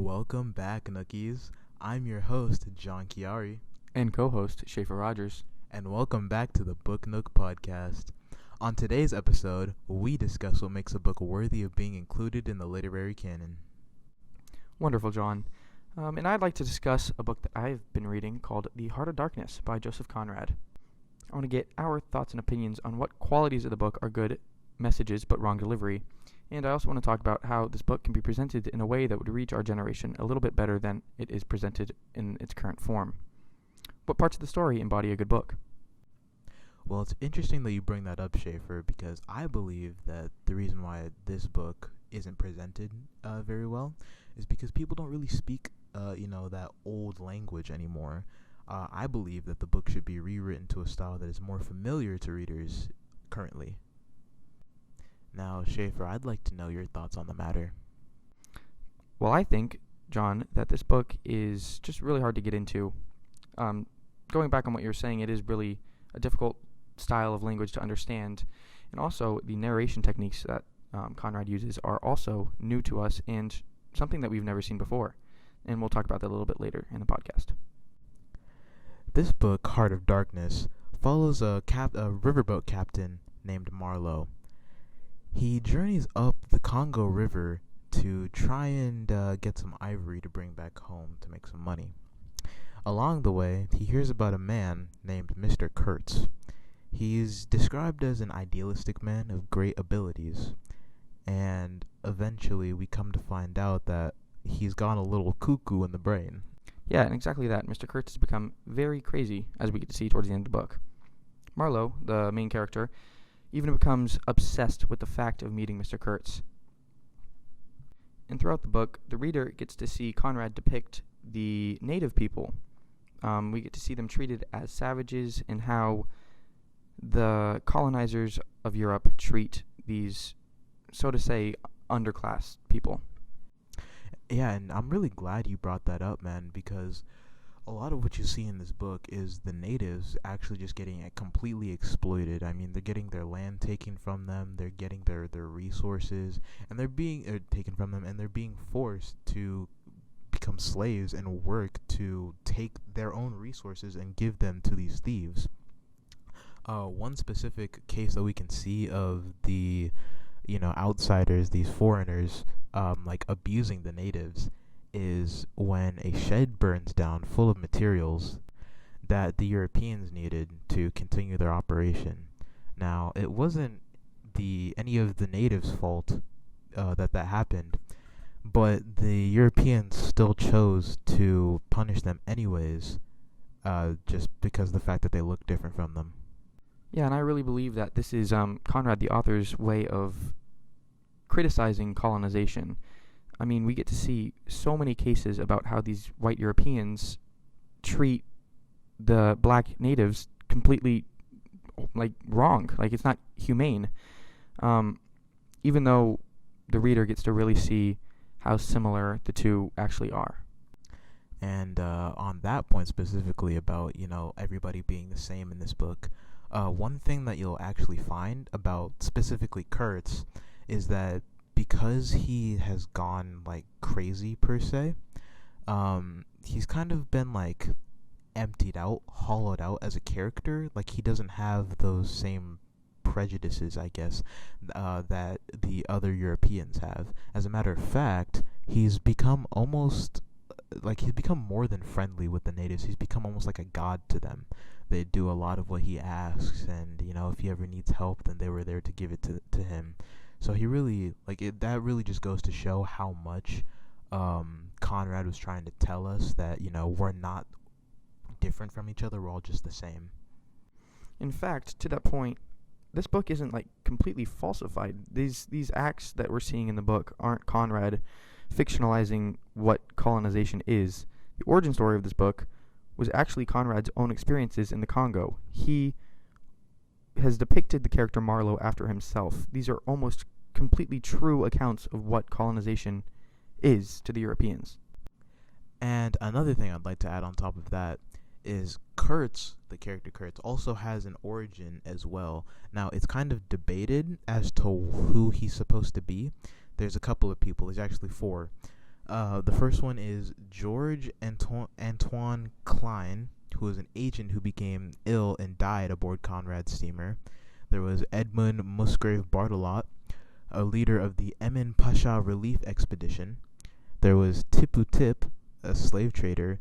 Welcome back, Nookies. I'm your host, John Chiari, and co-host Schaefer Rogers. and welcome back to the BookNook podcast. On today's episode, we discuss what makes a book worthy of being included in the literary canon. Wonderful, John. And I'd like to discuss a book that I've been reading called The Heart of Darkness by Joseph Conrad. I want to get our thoughts and opinions on what qualities of the book are good messages but wrong delivery. And I also want to talk about how this book can be presented in a way that would reach our generation a little bit better than it is presented in its current form. What parts of the story embody a good book? Well, it's interesting that you bring that up, Schaefer, because I believe that the reason why this book isn't presented very well is because people don't really speak, that old language anymore. I believe that the book should be rewritten to a style that is more familiar to readers currently. Now, Schaefer, I'd like to know your thoughts on the matter. Well, I think, John, that this book is just really hard to get into. Going back on what you were saying, it is really a difficult style of language to understand. And also, the narration techniques that Conrad uses are also new to us and something that we've never seen before. And we'll talk about that a little bit later in the podcast. This book, Heart of Darkness, follows a riverboat captain named Marlowe. He journeys up the Congo River to try and get some ivory to bring back home to make some money. Along the way, he hears about a man named Mr. Kurtz. He's described as an idealistic man of great abilities, and eventually we come to find out that he's gone a little cuckoo in the brain. Yeah, and exactly that. Mr. Kurtz has become very crazy, as we get to see towards the end of the book. Marlowe, the main character, even becomes obsessed with the fact of meeting Mr. Kurtz. And throughout the book, the reader gets to see Conrad depict the native people. We get to see them treated as savages and how the colonizers of Europe treat these, so to say, underclass people. Yeah, and I'm really glad you brought that up, man, because a lot of what you see in this book is the natives actually just getting completely exploited. I mean, they're getting their land taken from them, they're getting their resources, and they're being taken from them, and they're being forced to become slaves and work to take their own resources and give them to these thieves. One specific case that we can see of the, outsiders, these foreigners, abusing the natives is when a shed burns down full of materials that the Europeans needed to continue their operation. Now, it wasn't any of the natives' fault that happened, but the Europeans still chose to punish them anyways, just because of the fact that they look different from them. Yeah, and I really believe that this is Conrad, the author's, way of criticizing colonization. I mean, we get to see so many cases about how these white Europeans treat the black natives completely, wrong. It's not humane. Even though the reader gets to really see how similar the two actually are. And on that point specifically about, everybody being the same in this book, one thing that you'll actually find about specifically Kurtz is that because he has gone crazy per se, he's kind of been emptied out, hollowed out as a character. He doesn't have those same prejudices, I guess, that the other Europeans have. As a matter of fact, he's become almost he's become more than friendly with the natives. He's become almost like a god to them. They do a lot of what he asks, and if he ever needs help, then they were there to give it to him. So he really, that really just goes to show how much Conrad was trying to tell us that, we're not different from each other, we're all just the same. In fact, to that point, this book isn't, completely falsified. These acts that we're seeing in the book aren't Conrad fictionalizing what colonization is. The origin story of this book was actually Conrad's own experiences in the Congo. He has depicted the character Marlowe after himself. These are almost completely true accounts of what colonization is to the Europeans. And another thing I'd like to add on top of that is Kurtz, the character Kurtz, also has an origin as well. Now, it's kind of debated as to who he's supposed to be. There's a couple of people. There's actually four. The first one is George Antoine Klein, who was an agent who became ill and died aboard Conrad's steamer. There was Edmund Musgrave Bartolot, a leader of the Emin Pasha Relief Expedition. There was Tipu Tip, a slave trader,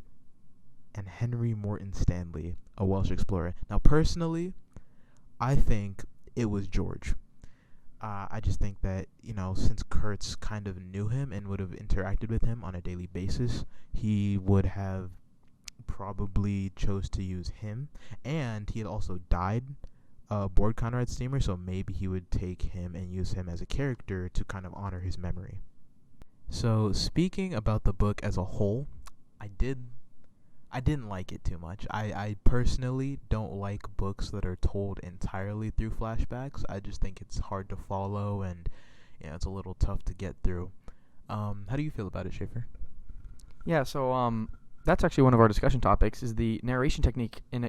and Henry Morton Stanley, a Welsh explorer. Now, personally, I think it was George. I just think that, since Kurtz kind of knew him and would have interacted with him on a daily basis, he would have probably chose to use him. And he had also died aboard Conrad's steamer, so maybe he would take him and use him as a character to kind of honor his memory. So, speaking about the book as a whole, I didn't like it too much. I personally don't like books that are told entirely through flashbacks. I just think it's hard to follow and it's a little tough to get through. How do you feel about it, Schaefer? Yeah, so that's actually one of our discussion topics is the narration technique, and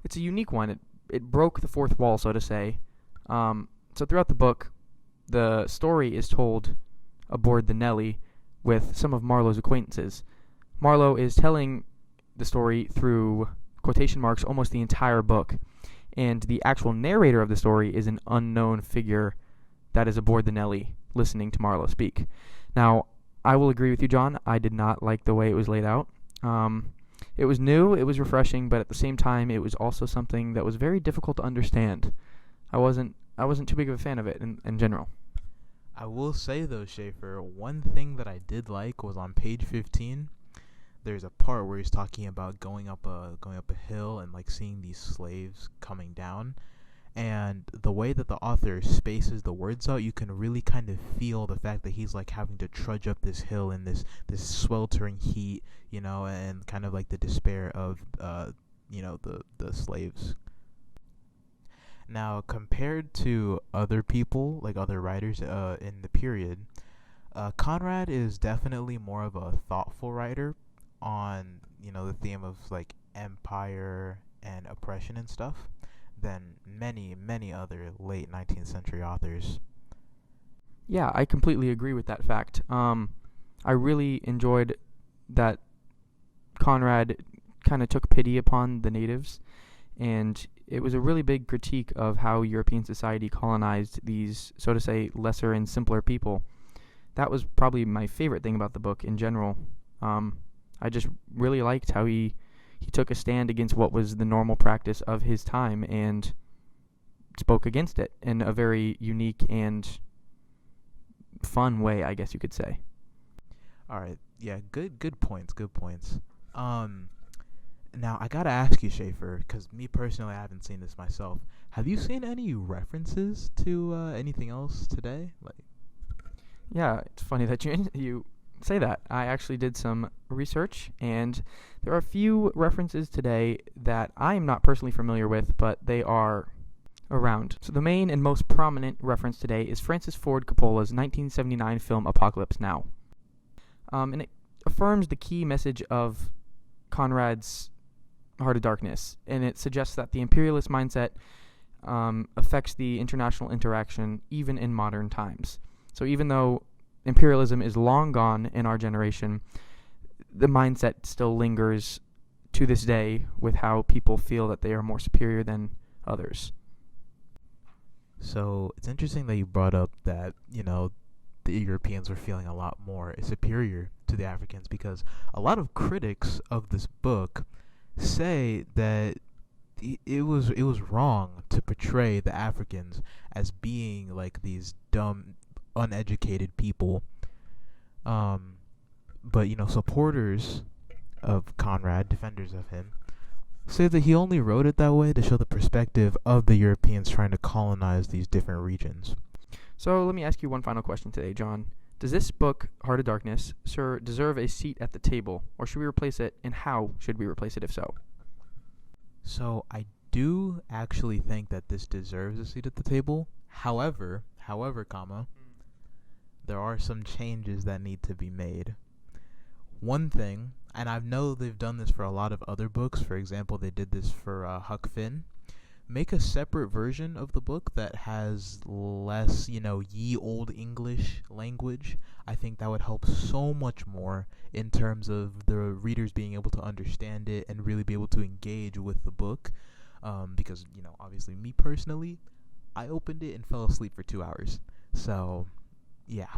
it's a unique one. It broke the fourth wall, so to say. So throughout the book, the story is told aboard the Nellie with some of Marlowe's acquaintances. Marlowe is telling the story through quotation marks almost the entire book, and the actual narrator of the story is an unknown figure that is aboard the Nellie listening to Marlowe speak. Now, I will agree with you, John. I did not like the way it was laid out. It was new, it was refreshing, but at the same time, it was also something that was very difficult to understand. I wasn't too big of a fan of it in general. I will say though, Schaefer, one thing that I did like was on page 15. There's a part where he's talking about going up a hill and like seeing these slaves coming down, and the way that the author spaces the words out, you can really kind of feel the fact that he's like having to trudge up this hill in this sweltering heat, and kind of like the despair of the slaves. Now, compared to other people, like other writers in the period, Conrad is definitely more of a thoughtful writer on the theme of like empire and oppression and stuff than many other late 19th century authors. Yeah, I completely agree with that fact. I really enjoyed that Conrad kind of took pity upon the natives, and it was a really big critique of how European society colonized these, so to say, lesser and simpler people. That was probably my favorite thing about the book in general. I just really liked how he took a stand against what was the normal practice of his time and spoke against it in a very unique and fun way, I guess you could say. All right, yeah, good points. Now I gotta ask you, Schaefer, because me personally, I haven't seen this myself. Have you seen any references to anything else today? Yeah, it's funny that you say that. I actually did some research, and there are a few references today that I am not personally familiar with, but they are around. So the main and most prominent reference today is Francis Ford Coppola's 1979 film Apocalypse Now. And it affirms the key message of Conrad's Heart of Darkness, and it suggests that the imperialist mindset affects the international interaction even in modern times. So even though imperialism is long gone in our generation, the mindset still lingers to this day with how people feel that they are more superior than others. So it's interesting that you brought up that, the Europeans were feeling a lot more superior to the Africans, because a lot of critics of this book say that it was wrong to portray the Africans as being like these dumb, uneducated people. But supporters of Conrad, defenders of him, say that he only wrote it that way to show the perspective of the Europeans trying to colonize these different regions. So let me ask you one final question today, John. Does this book, Heart of Darkness, sir, deserve a seat at the table, or should we replace it, and how should we replace it if so? So I do actually think that this deserves a seat at the table. However, there are some changes that need to be made. One thing, and I know they've done this for a lot of other books. For example, they did this for Huck Finn. make a separate version of the book that has less, ye old English language. I think that would help so much more in terms of the readers being able to understand it and really be able to engage with the book. Because, obviously, me personally, I opened it and fell asleep for 2 hours. So, yeah.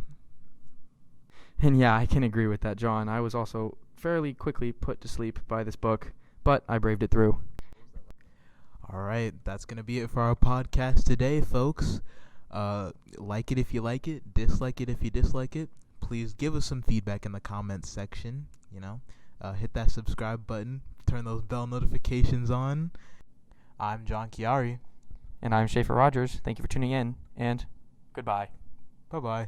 And yeah, I can agree with that, John. I was also fairly quickly put to sleep by this book, but I braved it through. All right, that's going to be it for our podcast today, folks. Like it if you like it, dislike it if you dislike it. Please give us some feedback in the comments section, hit that subscribe button, turn those bell notifications on. I'm John Chiari. And I'm Schaefer Rogers. Thank you for tuning in, and goodbye. Bye-bye.